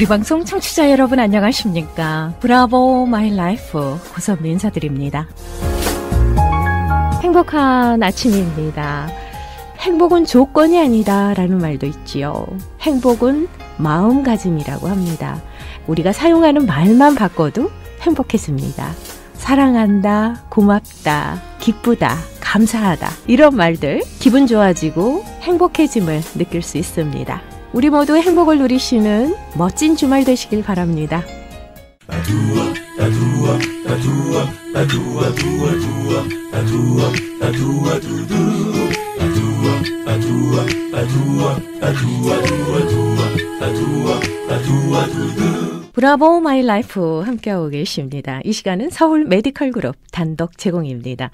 우리 방송 청취자 여러분 안녕하십니까? 브라보 마이 라이프 고선미 인사드립니다. 행복한 아침입니다. 행복은 조건이 아니다 라는 말도 있지요. 행복은 마음가짐이라고 합니다. 우리가 사용하는 말만 바꿔도 행복해집니다. 사랑한다, 고맙다, 기쁘다, 감사하다 이런 말들 기분 좋아지고 행복해짐을 느낄 수 있습니다. 우리 모두 행복을 누리시는 멋진 주말 되시길 바랍니다. 브라보 마이 라이프 함께하고 계십니다. 이 시간은 서울 메디컬 그룹 단독 제공입니다.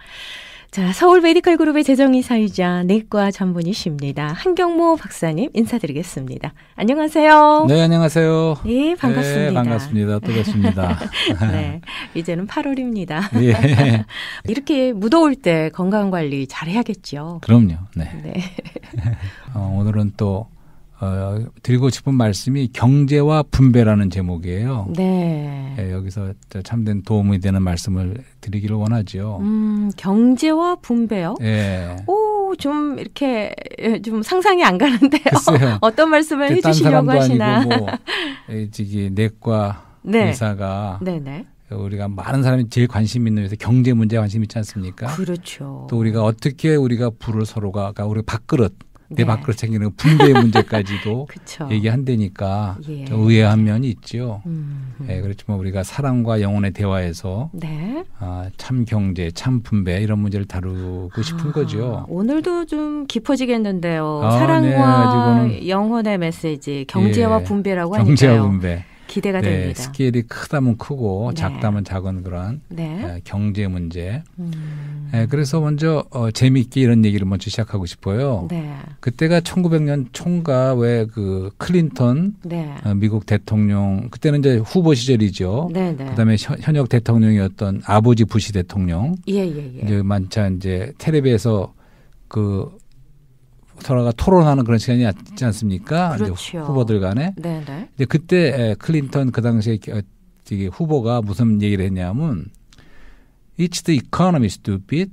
자, 서울 메디컬 그룹의 재정이사이자 내과 전문의십니다. 한경모 박사님 인사드리겠습니다. 안녕하세요. 네, 안녕하세요. 네, 반갑습니다. 네, 반갑습니다. 또 뵙습니다. 네, 이제는 8월입니다. 예. 이렇게 무더울 때 건강관리 잘해야겠죠. 그럼요. 네. 네. 오늘은 또 드리고 싶은 말씀이 경제와 분배라는 제목이에요. 네. 네, 여기서 참된 도움이 되는 말씀을 드리기를 원하죠. 경제와 분배요? 네. 오, 좀 이렇게 좀 상상이 안 가는데요. 글쎄요. 어떤 말씀을 해주시려고 하시나. 아니고 뭐 저기 내과 네. 의사가 네네. 우리가 많은 사람이 제일 관심 있는 요새 경제 문제에 관심 있지 않습니까? 그렇죠. 또 우리가 어떻게 우리가 부를 서로가 우리 밥그릇 내 네. 밥그릇 챙기는 분배의 문제까지도 그쵸. 얘기한다니까 예. 좀 의아한 면이 있죠. 네, 그렇지만 우리가 사랑과 영혼의 대화에서 네. 참 경제, 참 분배 이런 문제를 다루고 싶은 거죠. 오늘도 좀 깊어지겠는데요. 네, 사랑과 영혼의 메시지, 경제와 예, 분배라고 경제와 하니까요. 분배. 기대가 네, 됩니다. 스케일이 크다면 크고 네. 작다면 작은 그런 네. 경제 문제. 네, 그래서 먼저 재미있게 이런 얘기를 먼저 시작하고 싶어요. 네. 그때가 1900년 총과 왜 그 클린턴 네. 미국 대통령 그때는 이제 후보 시절이죠. 네. 네. 그다음에 현역 대통령이었던 아버지 부시 대통령. 예. 이제 만차 이제 텔레비에서 그 서로가 토론하는 그런 시간이 있지 않습니까? 그렇죠. 이제 후보들 간에. 네. 근데 그때 클린턴 그 당시에 후보가 무슨 얘기를 했냐면 It's the economy, stupid.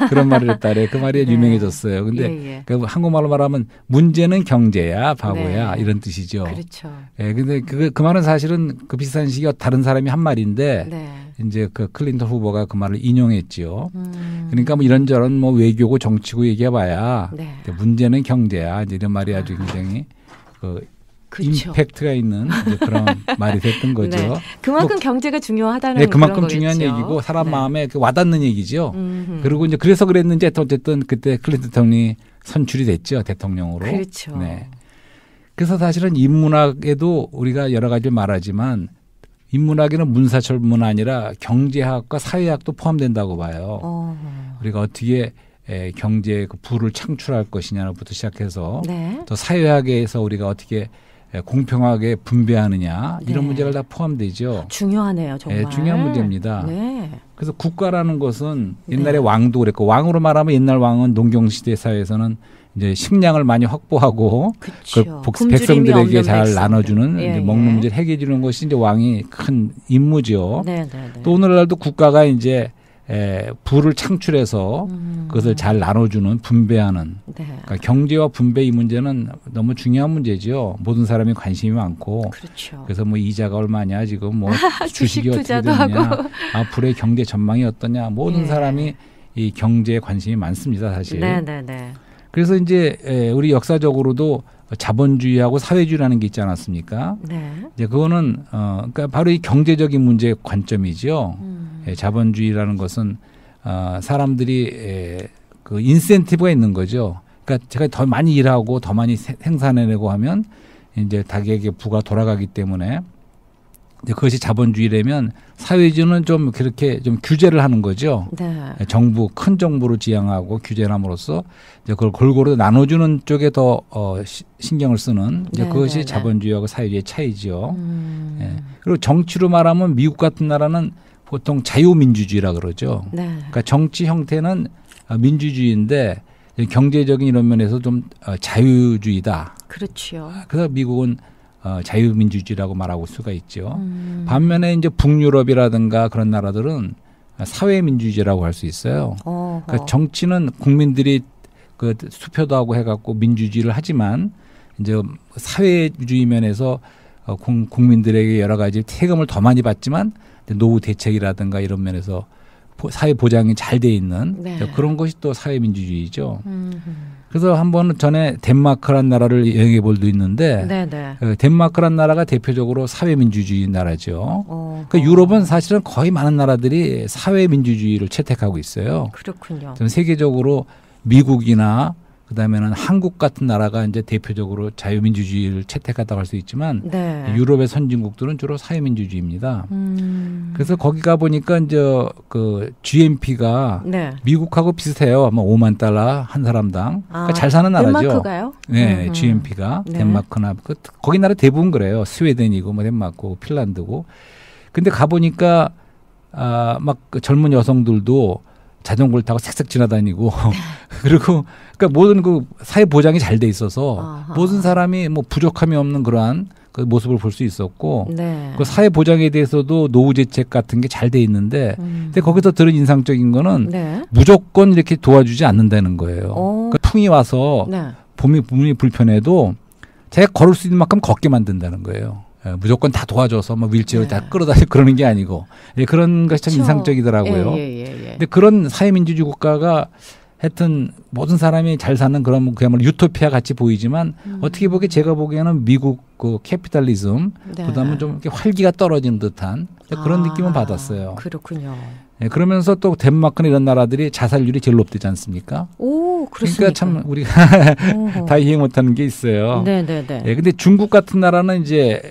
그런 말을 했다래. 그 말이 네. 유명해졌어요. 근데 그 한국말로 말하면 문제는 경제야, 바보야. 네. 이런 뜻이죠. 그렇죠. 예, 근데 그 말은 사실은 그 비슷한 시기에 다른 사람이 한 말인데 네. 이제 그 클린턴 후보가 그 말을 인용했지요. 그러니까 뭐 이런저런 뭐 외교고 정치고 얘기해봐야 네. 문제는 경제야. 이제 이런 말이 아주 굉장히 그렇죠. 임팩트가 있는 이제 그런 말이 됐던 거죠. 네. 그만큼 경제가 중요하다는 네, 그만큼 그런 중요한 거겠죠. 얘기고 사람 네. 마음에 와닿는 얘기죠. 그리고 이제 그래서 그랬는지 어쨌든 그때 클린턴 대통령이 선출이 됐죠. 대통령으로. 그렇죠. 네. 그래서 사실은 인문학에도 우리가 여러 가지 말하지만 인문학에는 문사철문 아니라 경제학과 사회학도 포함된다고 봐요. 우리가 어떻게 경제의 그 부를 창출할 것이냐부터 시작해서 네. 또 사회학에서 우리가 어떻게 공평하게 분배하느냐 이런 네. 문제가 다 포함되죠. 중요하네요, 정말. 네, 중요한 문제입니다. 네. 그래서 국가라는 것은 옛날에 왕도 그랬고 왕으로 말하면 옛날 왕은 농경시대 사회에서는 이제 식량을 많이 확보하고 그렇죠. 그 백성들에게 잘 백성들. 나눠주는 예, 이제 먹는 예. 문제를 해결해 주는 것이 이제 왕이 큰 임무죠. 네. 또 오늘날도 국가가 이제 부를 창출해서 그것을 잘 나눠주는 분배하는 네. 그러니까 경제와 분배 이 문제는 너무 중요한 문제죠. 모든 사람이 관심이 많고 그렇죠. 그래서 뭐 이자가 얼마냐 지금 뭐 주식이 어떻게 투자도 되느냐 하고. 앞으로의 경제 전망이 어떠냐 모든 예. 사람이 이 경제에 관심이 많습니다 사실. 네. 그래서 이제 우리 역사적으로도 자본주의하고 사회주의라는 게 있지 않았습니까? 네. 이제 그거는 그러니까 바로 이 경제적인 문제의 관점이죠. 자본주의라는 것은 사람들이 그 인센티브가 있는 거죠. 그러니까 제가 더 많이 일하고 더 많이 생산해내고 하면 이제 자기에게 부가 돌아가기 때문에 이제 그것이 자본주의라면 사회주의는 좀 그렇게 좀 규제를 하는 거죠. 네. 정부 큰 정부를 지향하고 규제를 함으로써 이제 그걸 골고루 나눠주는 쪽에 더 신경을 쓰는 이제 그것이 자본주의하고 사회주의의 차이죠. 예. 그리고 정치로 말하면 미국 같은 나라는 보통 자유민주주의라 그러죠. 네. 그러니까 정치 형태는 민주주의인데 경제적인 이런 면에서 좀 자유주의다. 그렇죠. 그래서 미국은 자유민주주의라고 말하고 수가 있죠. 반면에 이제 북유럽이라든가 그런 나라들은 사회민주주의라고 할 수 있어요. 그러니까 정치는 국민들이 그 투표도 하고 해갖고 민주주의를 하지만 이제 사회주의 면에서 국민들에게 여러 가지 세금을 더 많이 받지만 노후 대책이라든가 이런 면에서 사회 보장이 잘 돼 있는 네. 그런 것이 또 사회민주주의죠. 그래서 한번 전에 덴마크란 나라를 여행해 볼 도 있는데 덴마크란 나라가 대표적으로 사회민주주의 나라죠. 그러니까 유럽은 사실은 거의 많은 나라들이 사회민주주의를 채택하고 있어요. 그렇군요. 세계적으로 미국이나 그다음에는 한국 같은 나라가 이제 대표적으로 자유민주주의를 채택하다고 할 수 있지만 유럽의 선진국들은 주로 사회민주주의입니다. 그래서 거기 가 보니까 이제 그 GNP가 미국하고 비슷해요. 아마 5만 달러 한 사람당. 그러니까 잘 사는 나라죠. 덴마크가요? 네, GNP가 덴마크나 거기 나라 대부분 그래요. 스웨덴이고 뭐 덴마크고 핀란드고. 근데 가 보니까 막 그 젊은 여성들도 자전거를 타고 색색 지나다니고 그리고 그러니까 모든 그 사회 보장이 잘 돼 있어서 모든 사람이 뭐 부족함이 없는 그러한 그 모습을 볼 수 있었고 그 사회 보장에 대해서도 노후 대책 같은 게 잘 돼 있는데 근데 거기서 들은 인상적인 거는 무조건 이렇게 도와주지 않는다는 거예요. 그러니까 풍이 와서 몸이 불편해도 자기가 걸을 수 있는 만큼 걷게 만든다는 거예요. 무조건 다 도와줘서 뭐 윌체어를 다 끌어다니고 그러는 게 아니고 그런 것이 참 인상적이더라고요. 근데 그런 사회민주주의 국가가 하여튼 모든 사람이 잘 사는 그런 그야말로 유토피아 같이 보이지만 어떻게 보기에 제가 보기에는 미국 그 캐피탈리즘 보다는 좀 이렇게 활기가 떨어진 듯한 그런 느낌은 받았어요. 그렇군요. 그러면서 또 덴마크나 이런 나라들이 자살률이 제일 높지 않습니까? 오, 그렇습니까? 그러니까 참 우리가 다 이해 못하는 게 있어요. 근데 중국 같은 나라는 이제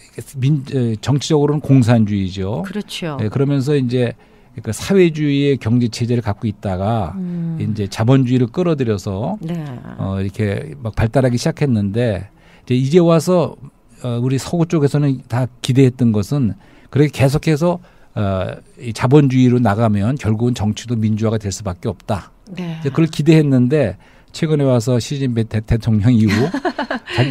정치적으로는 공산주의죠. 그렇죠. 그러면서 이제 그 사회주의의 경제 체제를 갖고 있다가 이제 자본주의를 끌어들여서 이렇게 막 발달하기 시작했는데 이제 와서 우리 서구 쪽에서는 다 기대했던 것은 그렇게 계속해서 이 자본주의로 나가면 결국은 정치도 민주화가 될 수밖에 없다. 이제 그걸 기대했는데 최근에 와서 시진핑 대통령 이후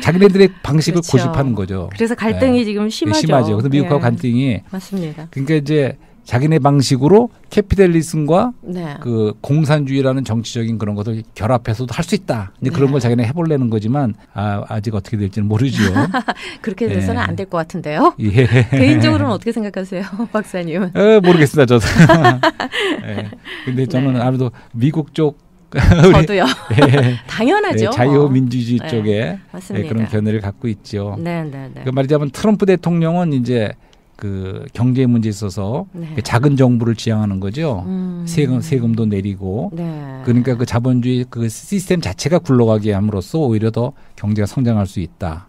자기네들의 방식을 고집하는 거죠. 그래서 갈등이 지금 심하죠. 그래서 미국하고 갈등이 맞습니다. 그러니까 이제 자기네 방식으로 캐피탈리즘과 그 공산주의라는 정치적인 그런 것을 결합해서도 할 수 있다. 이제 그런 걸 자기네 해보려는 거지만 아직 어떻게 될지는 모르죠. 그렇게 돼서는 안 될 것 같은데요. 개인적으로는 어떻게 생각하세요, 박사님은? 모르겠습니다, 저도. 근데 저는 아무래도 미국 쪽 저도요. 당연하죠. 자유민주주의 쪽에 그런 견해를 갖고 있죠. 그 말하자면 트럼프 대통령은 이제 그 경제 문제에 있어서 작은 정부를 지향하는 거죠. 세금도 내리고 그러니까 그 자본주의 그 시스템 자체가 굴러가게 함으로써 오히려 더 경제가 성장할 수 있다.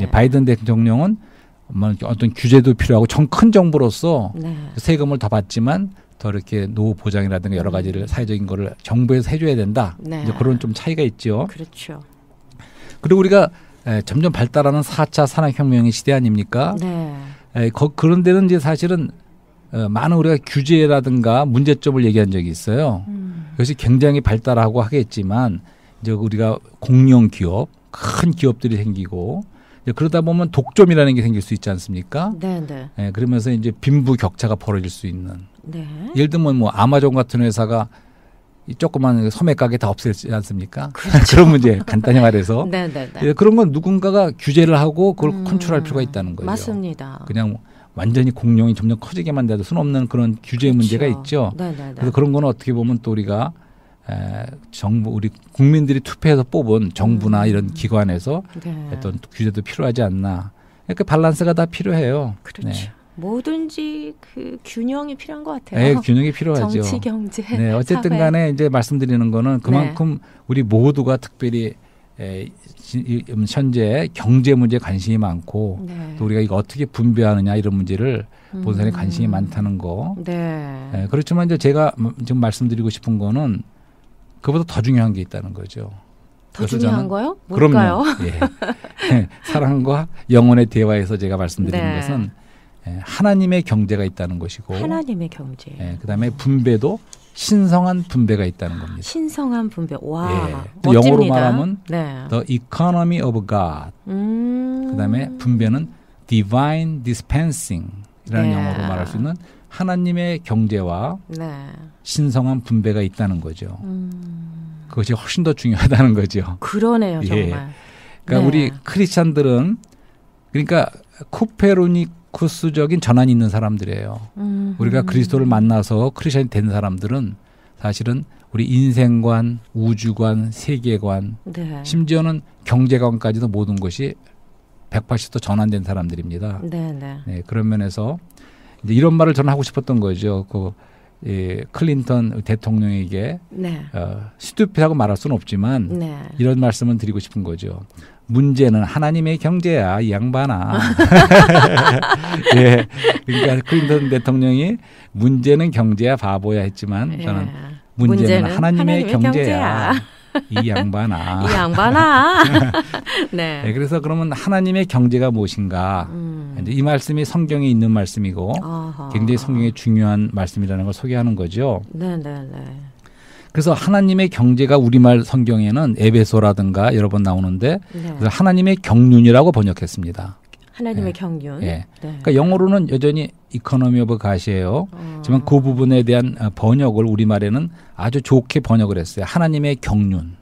바이든 대통령은 어떤 규제도 필요하고 큰 정부로서 세금을 더 받지만 더 이렇게 노후 보장이라든가 여러 가지를 사회적인 거를 정부에서 해줘야 된다. 이제 그런 좀 차이가 있죠. 그렇죠. 그리고 우리가 점점 발달하는 4차 산업혁명의 시대 아닙니까? 그런 데는 이제 사실은 많은 우리가 규제라든가 문제점을 얘기한 적이 있어요. 그것이 굉장히 발달하고 하겠지만 이제 우리가 공영 기업, 큰 기업들이 생기고 그러다 보면 독점이라는 게 생길 수 있지 않습니까? 그러면서 이제 빈부 격차가 벌어질 수 있는. 예를 들면 뭐 아마존 같은 회사가 이 조그만 소매 가게 다 없애지 않습니까? 그런 문제 간단히 말해서 그런 건 누군가가 규제를 하고 그걸 컨트롤할 필요가 있다는 거예요. 맞습니다. 그냥 완전히 공룡이 점점 커지게 만들 수는 없는 그런 규제 문제가 있죠. 그래서 그런 거는 어떻게 보면 또 우리가 정부 우리 국민들이 투표해서 뽑은 정부나 이런 기관에서 어떤 규제도 필요하지 않나. 그러니까 밸런스가 다 필요해요. 그렇죠. 뭐든지 그 균형이 필요한 것 같아요. 균형이 필요하죠. 정치, 경제, 어쨌든 사회. 간에 이제 말씀드리는 거는 그만큼 우리 모두가 특별히 현재 경제 문제에 관심이 많고 또 우리가 이거 어떻게 분배하느냐 이런 문제를 보는 사람이 관심이 많다는 거. 그렇지만 이제 제가 지금 말씀드리고 싶은 거는 그보다 더 중요한 게 있다는 거죠. 더 중요한 거요? 뭘까요? 사랑과 영혼의 대화에서 제가 말씀드리는 것은 하나님의 경제가 있다는 것이고 하나님의 경제. 그다음에 분배도 신성한 분배가 있다는 겁니다. 신성한 분배. 와, 또 영어로 말하면 네. The economy of God. 그다음에 분배는 divine dispensing이라는 네. 영어로 말할 수 있는 하나님의 경제와 네. 신성한 분배가 있다는 거죠. 그것이 훨씬 더 중요하다는 거죠. 그러네요, 정말. 예. 그러니까 우리 크리스찬들은 그러니까 코페르니쿠스적인 전환이 있는 사람들이에요. 우리가 그리스도를 만나서 크리스찬이 된 사람들은 사실은 우리 인생관, 우주관, 세계관, 네. 심지어는 경제관까지도 모든 것이 180도 전환된 사람들입니다. 네, 네. 네, 그런 면에서 이제 이런 말을 저는 하고 싶었던 거죠. 클린턴 대통령에게 네. 스튜피드하고 말할 수는 없지만 네. 이런 말씀은 드리고 싶은 거죠. 문제는 하나님의 경제야, 이 양반아. 예, 그러니까 클린턴 대통령이 문제는 경제야, 바보야 했지만 저는 문제는 하나님의 경제야. 이 양반아. 이 양반아. 네. 네, 그래서 그러면 하나님의 경제가 무엇인가? 이제 이 말씀이 성경에 있는 말씀이고 굉장히 성경에 중요한 말씀이라는 걸 소개하는 거죠. 네, 네, 네. 그래서 하나님의 경제가 우리말 성경에는 에베소라든가 여러 번 나오는데 네. 그래서 하나님의 경륜이라고 번역했습니다. 하나님의 경륜. 예. 네. 그러니까 영어로는 여전히 이코노미 오브 갓이에요. 하지만 그 부분에 대한 번역을 우리말에는 아주 좋게 번역을 했어요. 하나님의 경륜.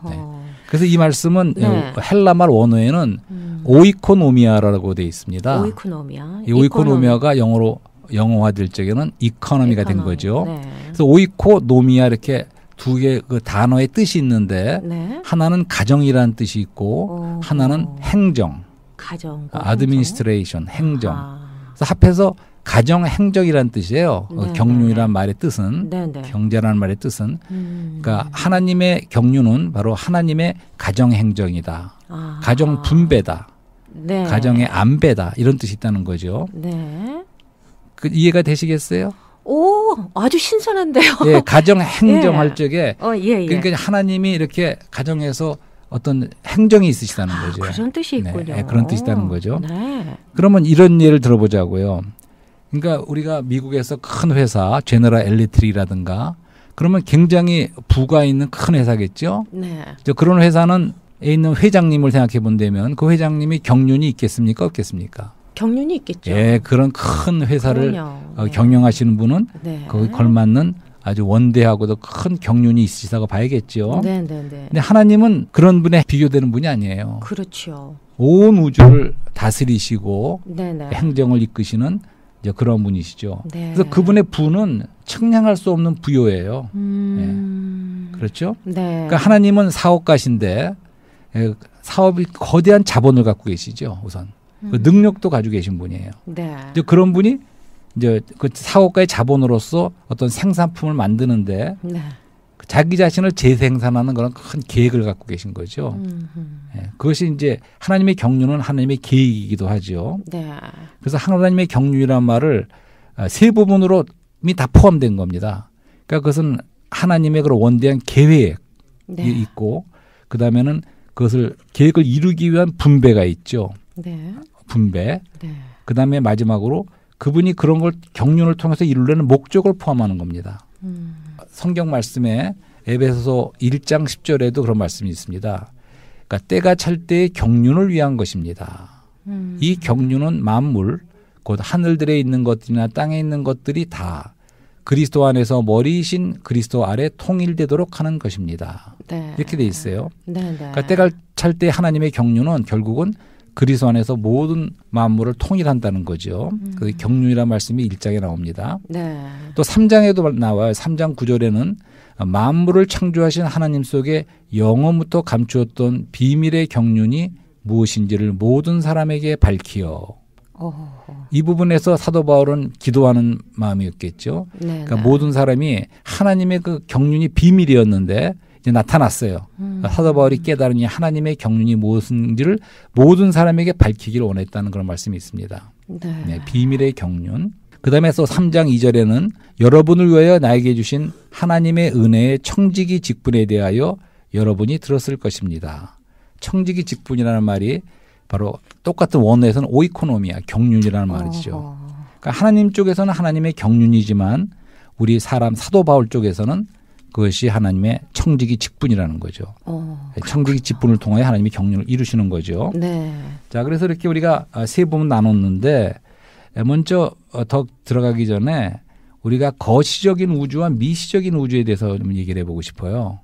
네. 그래서 이 말씀은 네. 헬라말 원어에는 오이코노미아라고 되어 있습니다. 오이코노미아. 이 오이코노미아가 영어화될 적에는 이코노미가 된 거죠. 네. 그래서 오이코노미아 이렇게 두 개 그 단어의 뜻이 있는데 네. 하나는 가정이라는 뜻이 있고 하나는 행정, 아드미니스트레이션, 행정. 그래서 합해서 가정 행정이라는 뜻이에요. 네, 경륜이라는 말의 뜻은 네, 네. 경제라는 말의 뜻은 그러니까 하나님의 경륜은 바로 하나님의 가정 행정이다. 가정 분배다. 네. 가정의 안배다. 이런 뜻이 있다는 거죠. 네. 그 이해가 되시겠어요? 오, 아주 신선한데요. 예, 가정 행정할 적에 예. 그러니까 하나님이 이렇게 가정에서 어떤 행정이 있으시다는 거죠. 그런 뜻이 있군요. 네, 그런 뜻이 있다는 거죠. 네. 그러면 이런 예를 들어보자고요. 그러니까 우리가 미국에서 큰 회사, 제너럴 엘리트릭이라든가 그러면 굉장히 부가 있는 큰 회사겠죠. 네. 그런 회사는 에 있는 회장님을 생각해 본다면 그 회장님이 경륜이 있겠습니까? 없겠습니까? 경륜이 있겠죠. 예, 그런 큰 회사를 네. 경영하시는 분은 네. 거기 걸맞는 아주 원대하고도 큰 경륜이 있으시다고 봐야겠죠. 네. 근데 하나님은 그런 분에 비교되는 분이 아니에요. 그렇죠. 온 우주를 다스리시고 네. 행정을 이끄시는 이제 그런 분이시죠. 네. 그래서 그분의 부는 측량할 수 없는 부요예요. 그렇죠? 네. 그러니까 하나님은 사업가신데 사업이 거대한 자본을 갖고 계시죠. 우선 그 능력도 가지고 계신 분이에요. 네. 이제 그런 분이 이제 그 사업가의 자본으로서 어떤 생산품을 만드는데 네. 자기 자신을 재생산하는 그런 큰 계획을 갖고 계신 거죠. 예, 그것이 이제 하나님의 경륜은 하나님의 계획이기도 하죠. 네. 그래서 하나님의 경륜이란 말을 세 부분으로 이미 다 포함된 겁니다. 그러니까 그것은 하나님의 그런 원대한 계획이 있고 그 다음에는 그것을 계획을 이루기 위한 분배가 있죠. 네. 분배. 네. 그 다음에 마지막으로 그분이 그런 걸 경륜을 통해서 이루려는 목적을 포함하는 겁니다. 성경 말씀에 에베소서 1장 10절에도 그런 말씀이 있습니다. 그러니까 때가 찰 때의 경륜을 위한 것입니다. 이 경륜은 만물, 곧 하늘들에 있는 것들이나 땅에 있는 것들이 다 그리스도 안에서 머리이신 그리스도 아래 통일되도록 하는 것입니다. 네. 이렇게 돼 있어요. 네. 그러니까 때가 찰 때 하나님의 경륜은 결국은 그리스도 안에서 모든 만물을 통일한다는 거죠. 그 경륜이라는 말씀이 1장에 나옵니다. 네. 또 3장에도 나와요. 3장 9절에는 만물을 창조하신 하나님 속에 영원부터 감추었던 비밀의 경륜이 무엇인지를 모든 사람에게 밝히어. 이 부분에서 사도 바울은 기도하는 마음이었겠죠. 네. 그러니까 모든 사람이 하나님의 그 경륜이 비밀이었는데 이제 나타났어요. 사도 바울이 깨달으니 하나님의 경륜이 무엇인지를 모든 사람에게 밝히기를 원했다는 그런 말씀이 있습니다. 네. 네, 비밀의 경륜. 그 다음에 또 3장 2절에는 여러분을 위하여 나에게 주신 하나님의 은혜의 청지기 직분에 대하여 여러분이 들었을 것입니다. 청지기 직분이라는 말이 바로 똑같은 원어에서는 오이코노미아, 경륜이라는 말이죠. 그러니까 하나님 쪽에서는 하나님의 경륜이지만 우리 사람 사도 바울 쪽에서는 그것이 하나님의 청지기 직분이라는 거죠. 청지기 직분을 통하여 하나님이 경륜을 이루시는 거죠. 네. 자, 그래서 이렇게 우리가 세 부분 나눴는데 먼저 더 들어가기 전에 우리가 거시적인 우주와 미시적인 우주에 대해서 좀 얘기를 해보고 싶어요.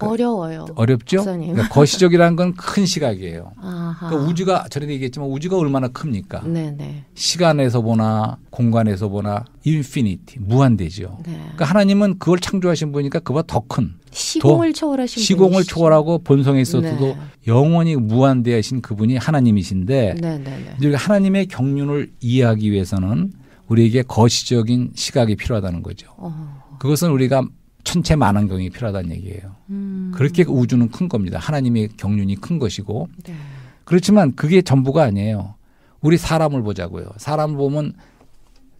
어려워요. 어렵죠? 그러니까 거시적이라는 건 큰 시각이에요. 아하. 그러니까 우주가 전에도 얘기했지만 우주가 얼마나 큽니까? 네네. 시간에서 보나 공간에서 보나 인피니티 무한대죠. 네. 그러니까 하나님은 그걸 창조하신 분이니까 그보다 더 큰 시공을 초월하신 시공을 분이시죠. 초월하고 본성에 있어서도 네. 영원히 무한대하신 그분이 하나님이신데 네네네. 이제 하나님의 경륜을 이해하기 위해서는 우리에게 거시적인 시각이 필요하다는 거죠. 그것은 우리가 천체 만원경이 필요하다는 얘기예요. 그렇게 우주는 큰 겁니다. 하나님의 경륜이 큰 것이고. 네. 그렇지만 그게 전부가 아니에요. 우리 사람을 보자고요. 사람을 보면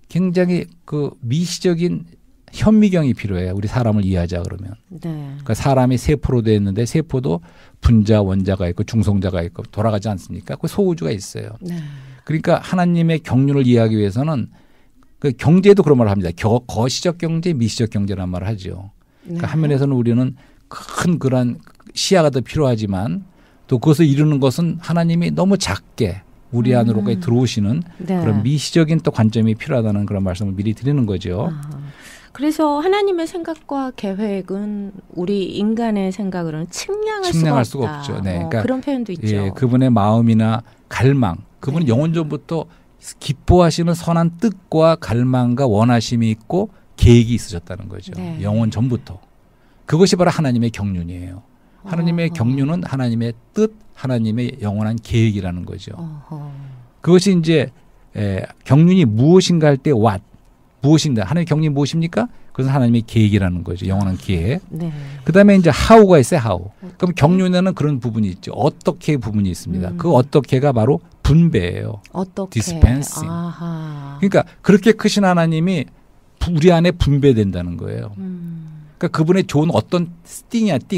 굉장히 그 미시적인 현미경이 필요해요. 우리 사람을 이해하자 그러면. 네. 그러니까 사람이 세포로 되어 있는데 세포도 분자, 원자가 있고 중성자가 있고 돌아가지 않습니까? 그 소우주가 있어요. 네. 그러니까 하나님의 경륜을 이해하기 위해서는 그 경제도 그런 말을 합니다. 거시적 경제, 미시적 경제라는 말을 하죠. 그러니까 네. 한면에서는 우리는 큰 그런 시야가 더 필요하지만 또 그것을 이루는 것은 하나님이 너무 작게 우리 안으로까지 들어오시는 네. 그런 미시적인 또 관점이 필요하다는 그런 말씀을 미리 드리는 거죠. 그래서 하나님의 생각과 계획은 우리 인간의 생각으로는 측량할 수가 없죠. 네. 그러니까 그런 표현도 있죠. 예, 그분의 마음이나 갈망, 그분은 네. 영원 전부터 기뻐하시는 선한 뜻과 갈망과 원하심이 있고 계획이 있으셨다는 거죠. 네. 영원 전부터. 그것이 바로 하나님의 경륜이에요. 하나님의 경륜은 하나님의 뜻, 하나님의 영원한 계획이라는 거죠. 그것이 이제 경륜이 무엇인가 할 때 what, 무엇인가. 하나님의 경륜이 무엇입니까? 그것은 하나님의 계획이라는 거죠. 영원한 계획. 네. 그다음에 이제 how가 있어요. how. 그럼 경륜에는 그런 부분이 있죠. 어떻게 부분이 있습니다. 그 어떻게가 바로 분배예요. 어떻게? dispensing. 아하. 그러니까 그렇게 크신 하나님이 우리 안에 분배된다는 거예요. 그러니까 그분의 좋은 어떤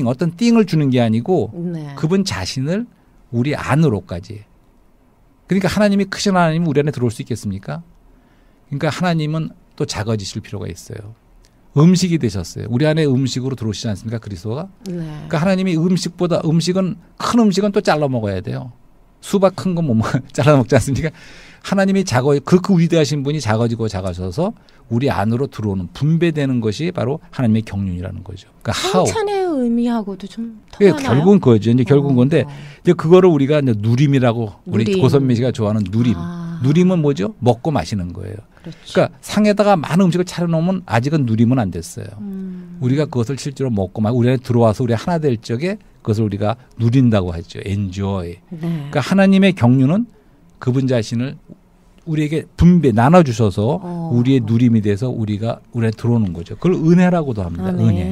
어떤 띵을 주는 게 아니고 네. 그분 자신을 우리 안으로까지. 그러니까 하나님이 크신 하나님이 우리 안에 들어올 수 있겠습니까? 그러니까 하나님은 또 작아지실 필요가 있어요. 음식이 되셨어요. 우리 안에 음식으로 들어오시지 않습니까? 그리스도가. 네. 그러니까 하나님이 큰 음식은 또 잘라 먹어야 돼요. 수박 큰 건 못 잘라 먹지 않습니까? 하나님이 그 위대하신 분이 작아져서 우리 안으로 들어오는 분배되는 것이 바로 하나님의 경륜이라는 거죠. 그러니까 성찬의 의미하고도 좀 통하나요? 결국은 그거죠. 이제 결국은 건데 이제 그거를 우리가 이제 누림이라고 우리 누림. 고선미 씨가 좋아하는 누림. 누림은 뭐죠? 먹고 마시는 거예요. 그렇죠. 그러니까 상에다가 많은 음식을 차려놓으면 아직은 누림은 안 됐어요. 우리가 그것을 실제로 먹고 우리 안에 들어와서 우리 하나 될 적에 그것을 우리가 누린다고 하죠. enjoy. 네. 그러니까 하나님의 경륜은 그분 자신을 우리에게 나눠주셔서 우리의 누림이 돼서 우리 안에 들어오는 거죠. 그걸 은혜라고도 합니다. 아멘. 은혜.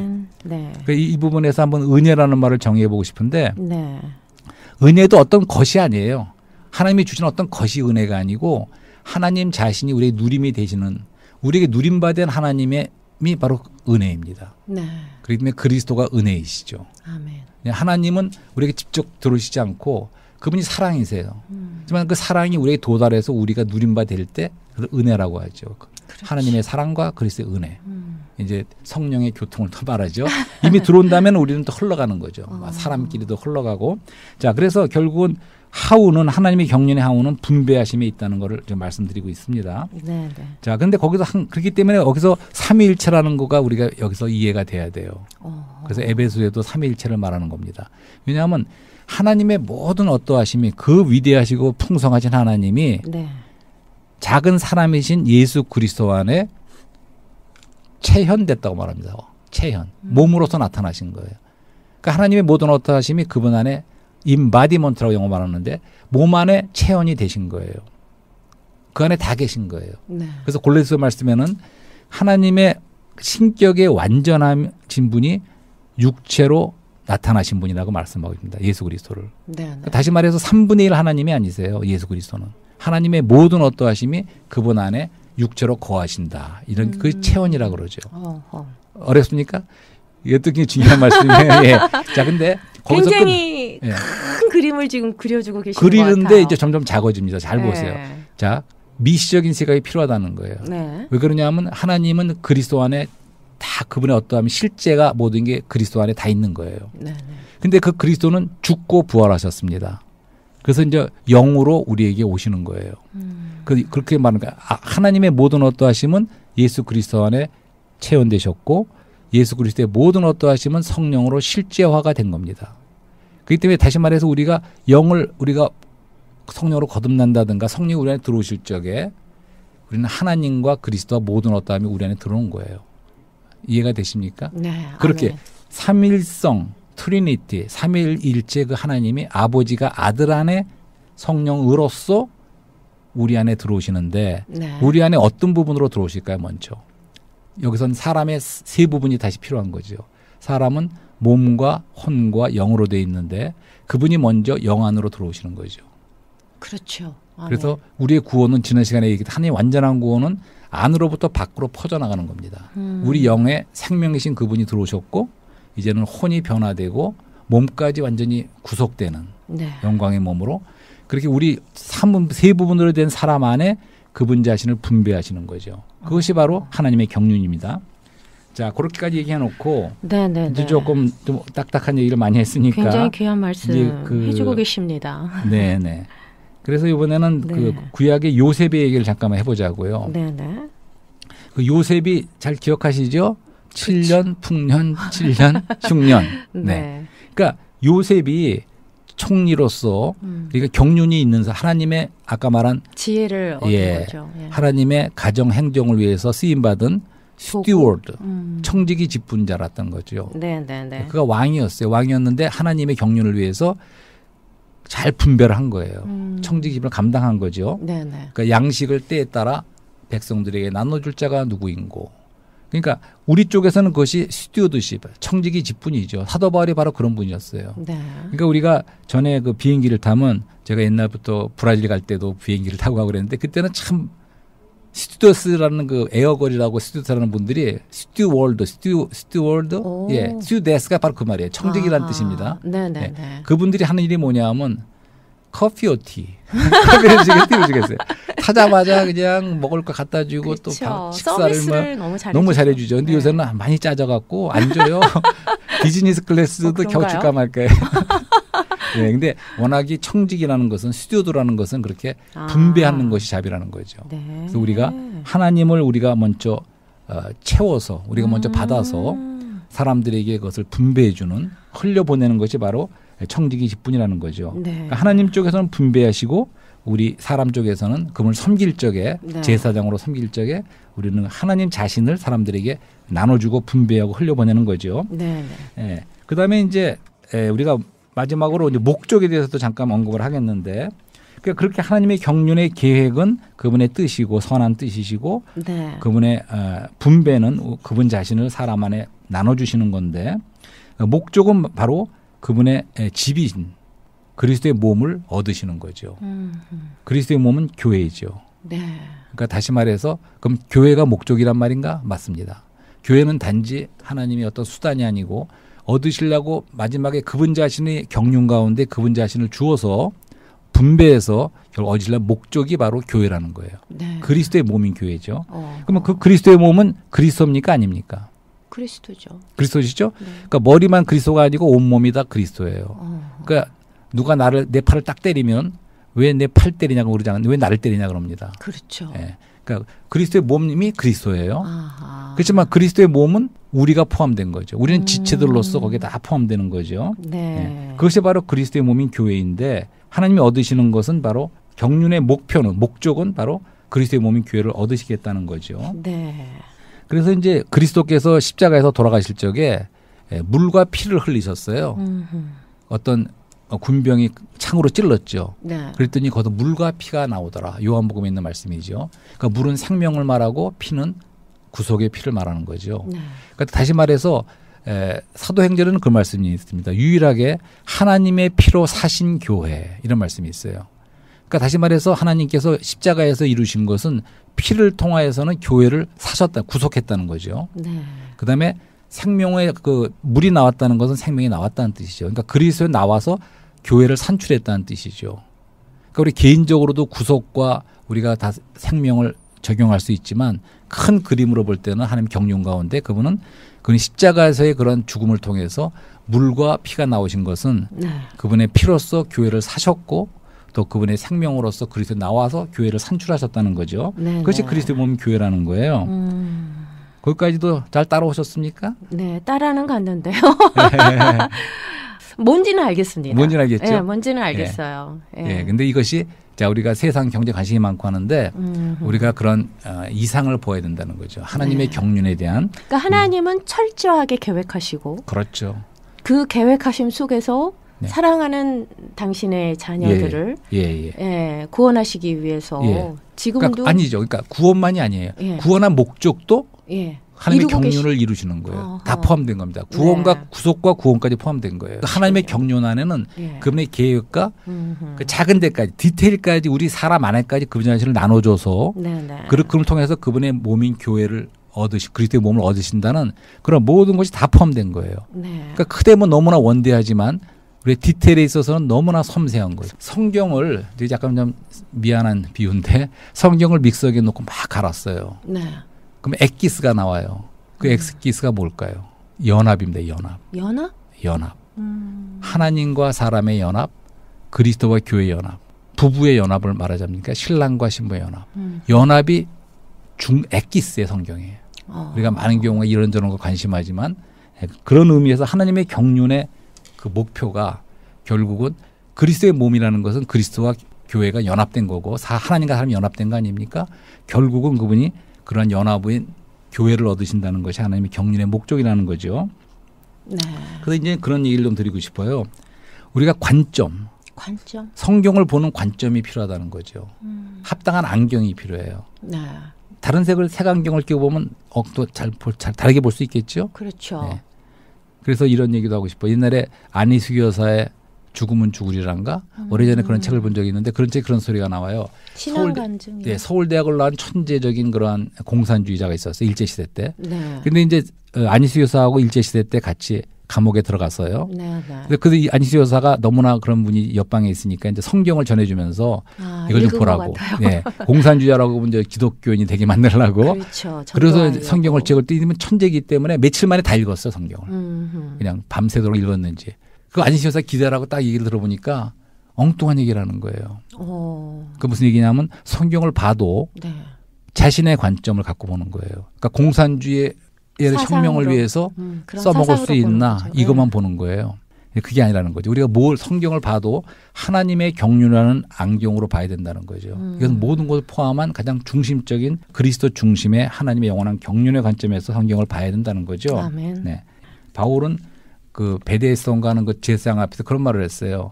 네. 그러니까 이 부분에서 한번 은혜라는 말을 정의해보고 싶은데 네. 은혜도 어떤 것이 아니에요. 하나님이 주신 어떤 것이 은혜가 아니고 하나님 자신이 우리의 누림이 되시는 우리에게 누림받은 하나님이 바로 은혜입니다. 네. 그렇기 때문에 그리스도가 은혜이시죠. 아멘. 하나님은 우리에게 직접 들어오시지 않고 그분이 사랑이세요. 하지만 그 사랑이 우리에게 도달해서 우리가 누림바 될 때 은혜라고 하죠. 그렇죠. 하나님의 사랑과 그리스도의 은혜. 이제 성령의 교통을 더 말하죠. 이미 들어온다면 우리는 또 흘러가는 거죠. 사람끼리도 흘러가고. 자, 그래서 결국은 하우는 하나님의 경륜의 하우는 분배하심에 있다는 것을 좀 말씀드리고 있습니다. 네, 네. 자, 근데 거기서 그렇기 때문에 여기서 삼위일체라는 거가 우리가 여기서 이해가 돼야 돼요. 그래서 에베소에도 삼위일체를 말하는 겁니다. 왜냐하면 하나님의 모든 어떠하심이 그 위대하시고 풍성하신 하나님이 네. 작은 사람이신 예수 그리스도 안에 체현됐다고 말합니다. 체현. 몸으로서 나타나신 거예요. 그러니까 하나님의 모든 어떠하심이 그분 안에 임바디먼트라고 영어 말하는데 몸 안에 체현이 되신 거예요. 그 안에 다 계신 거예요. 네. 그래서 골로새 말씀에는 하나님의 신격의 완전하신 분이 육체로 나타나신 분이라고 말씀하고 있습니다. 예수 그리스도를. 네, 네. 그러니까 다시 말해서 3분의 1 하나님이 아니세요. 예수 그리스도는. 하나님의 모든 어떠하심이 그분 안에 육체로 거하신다. 이런 그 체험이라고 그러죠. 어렵습니까? 이것도 굉장히 중요한 말씀이에요. 예. 자, 근데 거기서 굉장히 큰 그림을 지금 그려주고 계시는 것 같아요. 그리는데 이제 점점 작아집니다. 잘 네. 보세요. 자, 미시적인 생각이 필요하다는 거예요. 네. 왜 그러냐면 하나님은 그리스도 안에 다 그분의 어떠함이 실제가 모든 게 그리스도 안에 다 있는 거예요. 네. 근데 그 그리스도는 죽고 부활하셨습니다. 그래서 이제 영으로 우리에게 오시는 거예요. 그렇게 말하는 거예요. 하나님의 모든 어떠하심은 예수 그리스도 안에 체현되셨고 예수 그리스도의 모든 어떠하심은 성령으로 실제화가 된 겁니다. 그렇기 때문에 다시 말해서 우리가 영을 우리가 성령으로 거듭난다든가 성령이 우리 안에 들어오실 적에 우리는 하나님과 그리스도와 모든 어떠함이 우리 안에 들어온 거예요. 이해가 되십니까? 네. 그렇게 아멘. 삼일성 트리니티 삼일일체 그 하나님이 아버지가 아들 안에 성령으로서 우리 안에 들어오시는데 네. 우리 안에 어떤 부분으로 들어오실까요? 먼저 여기선 사람의 세 부분이 다시 필요한 거죠. 사람은 몸과 혼과 영으로 돼 있는데 그분이 먼저 영 안으로 들어오시는 거죠. 그렇죠. 아멘. 그래서 우리의 구원은 지난 시간에 얘기했던 하나님의 완전한 구원은 안으로부터 밖으로 퍼져나가는 겁니다. 우리 영에 생명이신 그분이 들어오셨고 이제는 혼이 변화되고 몸까지 완전히 구속되는 네. 영광의 몸으로 그렇게 우리 세 부분으로 된 사람 안에 그분 자신을 분배하시는 거죠. 그것이 바로 하나님의 경륜입니다. 자, 그렇게까지 얘기해놓고 네네. 이제 조금 좀 딱딱한 얘기를 많이 했으니까 굉장히 귀한 말씀 이제 해주고 계십니다. 네네. 그래서 이번에는 네. 그 구약의 요셉의 얘기를 잠깐만 해보자고요. 네네. 그 요셉이 잘 기억하시죠? 7년, 풍년, 7년, 흉년. 네. 그러니까 요셉이 총리로서 그러니까 경륜이 있는 하나님의 아까 말한 지혜를 얻은 거죠. 예. 하나님의 가정 행정을 위해서 쓰임받은 스튜어드, 청지기 직분자랐던 거죠. 네네네. 그가 왕이었어요. 왕이었는데 하나님의 경륜을 위해서 잘 분배를 한 거예요. 청지기 직분을 감당한 거죠. 네네. 그러니까 양식을 때에 따라 백성들에게 나눠줄 자가 누구인고. 그러니까 우리 쪽에서는 그것이 스튜어드십, 청지기 직분이죠. 사도 바울이 바로 그런 분이었어요. 네. 그러니까 우리가 전에 그 비행기를 타면 제가 옛날부터 브라질 갈 때도 비행기를 타고 가고 그랬는데 그때는 참 스튜어스라는 그 에어걸이라고 스튜어스라는 분들이 스튜월드, 예, 스튜어데스가 바로 그 말이에요. 청지기라는 뜻입니다. 네네네. 네. 그분들이 하는 일이 뭐냐면 커피오 티. 커피를 주겠어요. 타자마자 그냥 먹을 거 갖다 주고 그렇죠. 또 식사를 서비스를 너무 잘해주죠. 근데 네. 요새는 많이 짜져갖고 안 줘요. 비즈니스 클래스도 겨우 줄까 말까요. 네, 근데 워낙이 청직이라는 것은 스튜어드라는 것은 그렇게 분배하는 것이 자비라는 거죠. 네. 그래서 우리가 하나님을 우리가 먼저 채워서 우리가 먼저 받아서 사람들에게 그것을 분배해주는 흘려보내는 것이 바로 청지기 직분이라는 거죠. 네. 그러니까 하나님 쪽에서는 분배하시고 우리 사람 쪽에서는 그분을 섬길 적에 네. 제사장으로 섬길 적에 우리는 하나님 자신을 사람들에게 나눠주고 분배하고 흘려보내는 거죠. 네. 예. 그다음에 이제 우리가 마지막으로 이제 목적에 대해서도 잠깐 언급을 하겠는데 그러니까 그렇게 하나님의 경륜의 계획은 그분의 뜻이고 선한 뜻이시고 네. 그분의 분배는 그분 자신을 사람 안에 나눠주시는 건데 목적은 바로 그분의 집이신 그리스도의 몸을 얻으시는 거죠. 그리스도의 몸은 교회이죠. 네. 그러니까 다시 말해서 그럼 교회가 목적이란 말인가? 맞습니다. 교회는 단지 하나님의 어떤 수단이 아니고 얻으시려고 마지막에 그분 자신의 경륜 가운데 그분 자신을 주어서 분배해서 결국 얻으시려는 목적이 바로 교회라는 거예요. 네. 그리스도의 몸인 교회죠. 그러면 그 그리스도의 몸은 그리스도입니까? 아닙니까? 그리스도죠. 그리스도시죠? 네. 그러니까 머리만 그리스도가 아니고 온몸이 다 그리스도예요. 그러니까 누가 내 팔을 딱 때리면 왜 내 팔 때리냐고 그러지 않는데 왜 나를 때리냐 그럽니다. 그렇죠. 예. 그러니까 그리스도의 몸이 그리스도예요. 아하. 그렇지만 그리스도의 몸은 우리가 포함된 거죠. 우리는 지체들로서 거기에 다 포함되는 거죠. 네. 예. 그것이 바로 그리스도의 몸인 교회인데 하나님이 얻으시는 것은 바로 경륜의 목적은 바로 그리스도의 몸인 교회를 얻으시겠다는 거죠. 네. 그래서 이제 그리스도께서 십자가에서 돌아가실 적에 물과 피를 흘리셨어요. 어떤 군병이 창으로 찔렀죠. 네. 그랬더니 거기서 물과 피가 나오더라. 요한복음에 있는 말씀이죠. 그러니까 물은 생명을 말하고 피는 구속의 피를 말하는 거죠. 네. 그러니까 다시 말해서 사도행전에는 그 말씀이 있습니다. 유일하게 하나님의 피로 사신 교회 이런 말씀이 있어요. 그러니까 다시 말해서 하나님께서 십자가에서 이루신 것은 피를 통하여서는 교회를 사셨다, 구속했다는 거죠. 네. 그다음에 생명의 그 물이 나왔다는 것은 생명이 나왔다는 뜻이죠. 그러니까 그리스도에 나와서 교회를 산출했다는 뜻이죠. 그러니까 우리 개인적으로도 구속과 우리가 다 생명을 적용할 수 있지만 큰 그림으로 볼 때는 하나님 경륜 가운데 그분은 십자가에서의 그런 죽음을 통해서 물과 피가 나오신 것은 네. 그분의 피로써 교회를 사셨고 또 그분의 생명으로서 그리스도에 나와서 교회를 산출하셨다는 거죠. 네, 그것이 네. 그리스도의 몸 교회라는 거예요. 거기까지도 잘 따라오셨습니까? 네, 따라는 갔는데요. 뭔지는 알겠습니다. 뭔지는 알겠죠? 네, 뭔지는 알겠어요. 예. 근데 이것이 자 우리가 세상 경제 관심이 많고 하는데 우리가 그런 이상을 보아야 된다는 거죠. 하나님의 네. 경륜에 대한. 그러니까 하나님은 철저하게 계획하시고 그렇죠. 그 계획하심 속에서 네. 사랑하는 당신의 자녀들을 예. 구원하시기 위해서 예. 지금도 그러니까 아니죠. 그러니까 구원만이 아니에요. 예. 구원한 목적도 예. 하나님의 이루고 경륜을 이루시는 거예요. 어허. 다 포함된 겁니다. 구원과 네. 구속과 구원까지 포함된 거예요. 하나님의 경륜 안에는 예. 그분의 계획과 그 작은 데까지 디테일까지 우리 사람 안에까지 그분의 자신을 나눠줘서 네네. 그걸 통해서 그분의 몸인 교회를 그리스도의 몸을 얻으신다는 그런 모든 것이 다 포함된 거예요. 네. 그러니까 크되면 너무나 원대하지만 우리 디테일에 있어서는 너무나 섬세한 거예요. 성경을 이제 약간 좀 미안한 비유인데 성경을 믹서기에 놓고 막 갈았어요. 네. 그럼 엑기스가 나와요. 그 엑기스가 뭘까요? 연합입니다. 연합? 연합. 하나님과 사람의 연합, 그리스도와 교회의 연합, 부부의 연합을 말하자니까 신랑과 신부의 연합. 연합이 엑기스의 성경이에요. 우리가 많은 경우에 이런저런 거 관심하지만 그런 의미에서 하나님의 경륜의 그 목표가 결국은 그리스도의 몸이라는 것은 그리스도와 교회가 연합된 거고 하나님과 사람이 연합된 거 아닙니까? 결국은 그분이 그런 연합의 교회를 얻으신다는 것이 하나님의 경륜의 목적이라는 거죠. 네. 그래서 이제 그런 얘기를 좀 드리고 싶어요. 우리가 관점. 성경을 보는 관점이 필요하다는 거죠. 합당한 안경이 필요해요. 네. 다른 색안경을 끼고 보면 또 잘 다르게 볼 수 있겠죠. 그렇죠. 네. 그래서 이런 얘기도 하고 싶어요. 옛날에 안희숙 여사의 죽으면 죽으리란가 오래전에 그런 책을 본 적이 있는데 그런 책 그런 소리가 나와요. 신앙간증. 서울대학을 나온 천재적인 그러한 공산주의자가 있었어요. 일제시대 때. 네. 근데 이제 안희숙 여사하고 일제시대 때 같이 감옥에 들어갔어요. 네. 그래서 이 안희숙 여사가 너무나 그런 분이 옆방에 있으니까 이제 성경을 전해주면서 이걸 좀 보라고. 네. 공산주의자라고 이제 기독교인이 되게 만들라고. 그렇죠. 그래서 성경을 찍을 때 이면 천재이기 때문에 며칠 만에 다 읽었어요. 성경을. 그냥 밤새도록 읽었는지. 그 안희숙 여사 기대라고 딱 얘기를 들어보니까 엉뚱한 얘기를 하는 거예요. 그 무슨 얘기냐면 성경을 봐도 네. 자신의 관점을 갖고 보는 거예요. 그러니까 공산주의의 혁명을 위해서 써먹을 수 있나 이것만 보는 거예요. 그게 아니라는 거죠. 우리가 성경을 봐도 하나님의 경륜이라는 안경으로 봐야 된다는 거죠. 이것은 모든 것을 포함한 가장 중심적인 그리스도 중심의 하나님의 영원한 경륜의 관점에서 성경을 봐야 된다는 거죠. 아멘. 네. 바울은 그 베데스론가 하는 그 제사장 앞에서 그런 말을 했어요.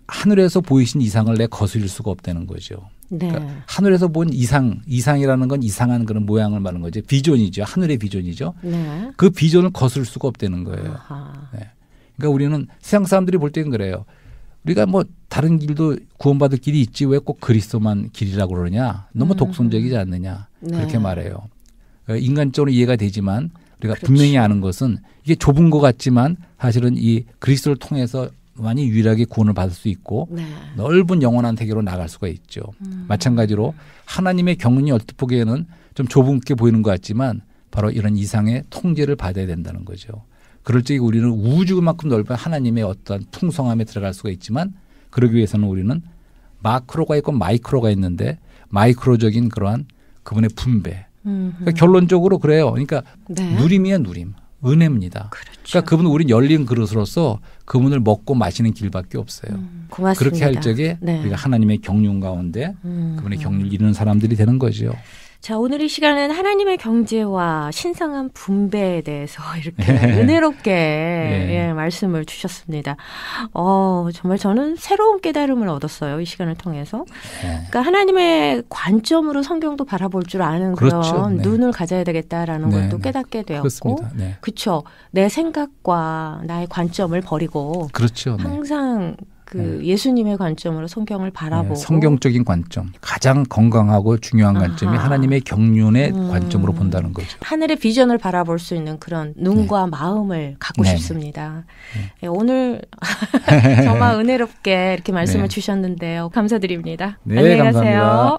하늘에서 보이신 이상을 내 거스릴 수가 없다는 거죠. 네. 그러니까 하늘에서 본 이상이라는 건 이상한 그런 모양을 말하는 거죠. 비전이죠. 하늘의 비전이죠. 네. 그 비전을 거스를 수가 없다는 거예요. 네. 그러니까 우리는 세상 사람들이 볼 때는 그래요. 우리가 뭐 다른 길도 구원받을 길이 있지 왜 꼭 그리스도만 길이라고 그러냐. 너무 독선적이지 않느냐. 네. 그렇게 말해요. 인간적으로 이해가 되지만 우리가 그렇지. 분명히 아는 것은 이게 좁은 것 같지만 사실은 이 그리스도를 통해서 많이 유일하게 구원을 받을 수 있고 네. 넓은 영원한 세계로 나갈 수가 있죠. 마찬가지로 하나님의 경륜이 얼핏 보기에는 좀 좁게 보이는 것 같지만 바로 이런 이상의 통제를 받아야 된다는 거죠. 그럴 적에 우리는 우주만큼 넓은 하나님의 어떤 풍성함에 들어갈 수가 있지만 그러기 위해서는 우리는 마크로가 있고 마이크로가 있는데 마이크로적인 그러한 그분의 분배. 그러니까 결론적으로 그래요. 그러니까 네. 누림이야 누림. 은혜입니다. 그렇죠. 그러니까 그분은 우린 열린 그릇으로서 그분을 먹고 마시는 길밖에 없어요. 고맙습니다. 그렇게 할 적에 네. 우리가 하나님의 경륜 가운데 그분의 경륜을 이루는 사람들이 되는 거죠. 자, 오늘 이 시간은 하나님의 경제와 신성한 분배에 대해서 이렇게 은혜롭게 예, 말씀을 주셨습니다. 정말 저는 새로운 깨달음을 얻었어요. 이 시간을 통해서. 그러니까 하나님의 관점으로 성경도 바라볼 줄 아는 그렇죠. 그런 네. 눈을 가져야 되겠다라는 네. 것도 깨닫게 되었고. 그렇습니다. 네. 그렇죠. 내 생각과 나의 관점을 버리고 그렇죠. 네. 항상 그 예수님의 관점으로 성경을 바라보고 성경적인 관점 가장 건강하고 중요한 관점이 하나님의 경륜의 관점으로 본다는 거죠. 하늘의 비전을 바라볼 수 있는 그런 눈과 마음을 갖고 싶습니다. 네, 오늘 정말 은혜롭게 이렇게 말씀을 주셨는데요. 감사드립니다. 네, 안녕히 감사합니다. 가세요.